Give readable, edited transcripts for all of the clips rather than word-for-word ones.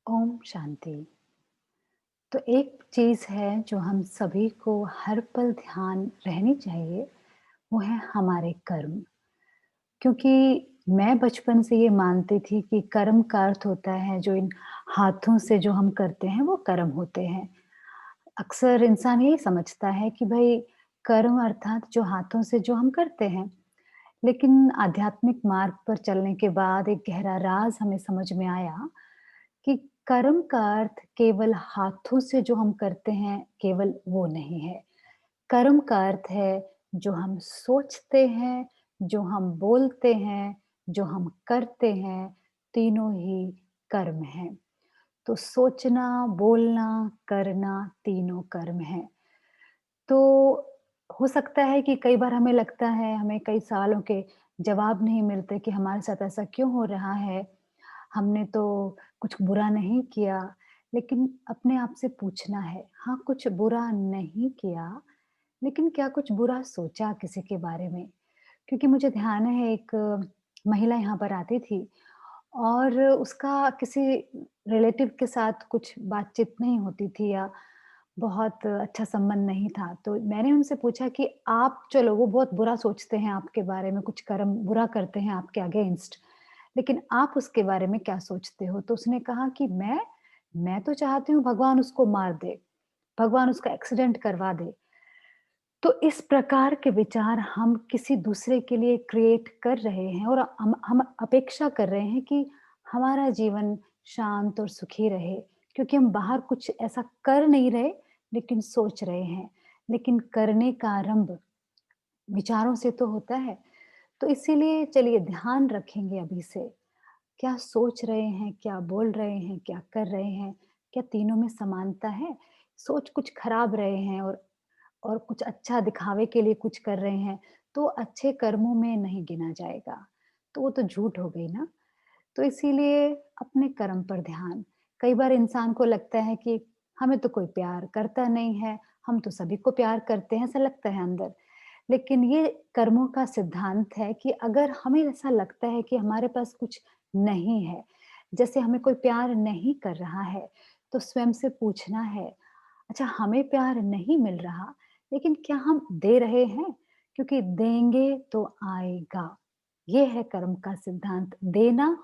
ओम शांति। तो एक चीज़ है जो हम सभी को हर पल ध्यान रहनी चाहिए, वो है हमारे कर्म। क्योंकि मैं बचपन से ये मानती थी कि कर्म का अर्थ होता है जो इन हाथों से जो हम करते हैं वो कर्म होते हैं। अक्सर इंसान यही समझता है कि भई कर्म अर्थात जो हाथों से जो हम करते हैं। लेकिन आध्यात्मिक मार्ग पर चलने के बाद एक गहरा राज हमें समझ में आया कि कर्म का अर्थ केवल हाथों से जो हम करते हैं, केवल वो नहीं है। कर्म का अर्थ है जो हम सोचते हैं, जो हम बोलते हैं, जो हम करते हैं, तीनों ही कर्म हैं। तो सोचना, बोलना, करना तीनों कर्म हैं। तो हो सकता है कि कई बार हमें लगता है, हमें कई सालों के जवाब नहीं मिलते कि हमारे साथ ऐसा क्यों हो रहा है? हमने तो कुछ बुरा नहीं किया, लेकिन अपने आप से पूछना है, हाँ, कुछ बुरा नहीं किया, लेकिन क्या कुछ बुरा सोचा किसी के बारे में? क्योंकि मुझे ध्यान है एक महिला यहाँ पर आती थी और उसका किसी रिलेटिव के साथ कुछ बातचीत नहीं होती थी या बहुत अच्छा संबंध नहीं था। तो मैंने उनसे पूछा कि आप चलो वो बहुत बुरा सोचते हैं आपके बारे में, कुछ कर्म बुरा करते हैं आपके अगेंस्ट, लेकिन आप उसके बारे में क्या सोचते हो? तो उसने कहा कि मैं तो चाहती हूँ भगवान उसको मार दे, भगवान उसका एक्सीडेंट करवा दे। तो इस प्रकार के विचार हम किसी दूसरे के लिए क्रिएट कर रहे हैं और हम अपेक्षा कर रहे हैं कि हमारा जीवन शांत और सुखी रहे, क्योंकि हम बाहर कुछ ऐसा कर नहीं रहे, लेकिन सोच रहे हैं। लेकिन करने का आरंभ विचारों से तो होता है। तो इसीलिए चलिए ध्यान रखेंगे अभी से। क्या सोच रहे हैं, क्या बोल रहे हैं, क्या कर रहे हैं? क्या तीनों में समानता है? सोच कुछ खराब रहे हैं और कुछ अच्छा दिखावे के लिए कुछ कर रहे हैं, तो अच्छे कर्मों में नहीं गिना जाएगा। तो वो तो झूठ हो गई ना। तो इसीलिए अपने कर्म पर ध्यान। कई बार इंसान को लगता है कि हमें तो कोई प्यार करता नहीं है, हम तो सभी को प्यार करते हैं, ऐसा लगता है अंदर। लेकिन ये कर्मों का सिद्धांत है कि अगर हमें ऐसा लगता है कि हमारे पास कुछ नहीं है, जैसे हमें कोई प्यार नहीं कर रहा है, तो स्वयं से पूछना है, अच्छा हमें प्यार नहीं मिल रहा, लेकिन क्या हम दे रहे हैं? क्योंकि देंगे तो आएगा। ये है कर्म का सिद्धांत, देना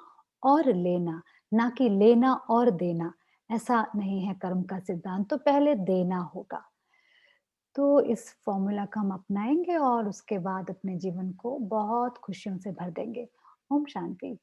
और लेना, ना कि लेना और देना। ऐसा नहीं है कर्म का सिद्धांत, तो पहले देना होगा। तो इस फ़ॉर्मूला को हम अपनाएँगे और उसके बाद अपने जीवन को बहुत खुशियों से भर देंगे। ओम शांति।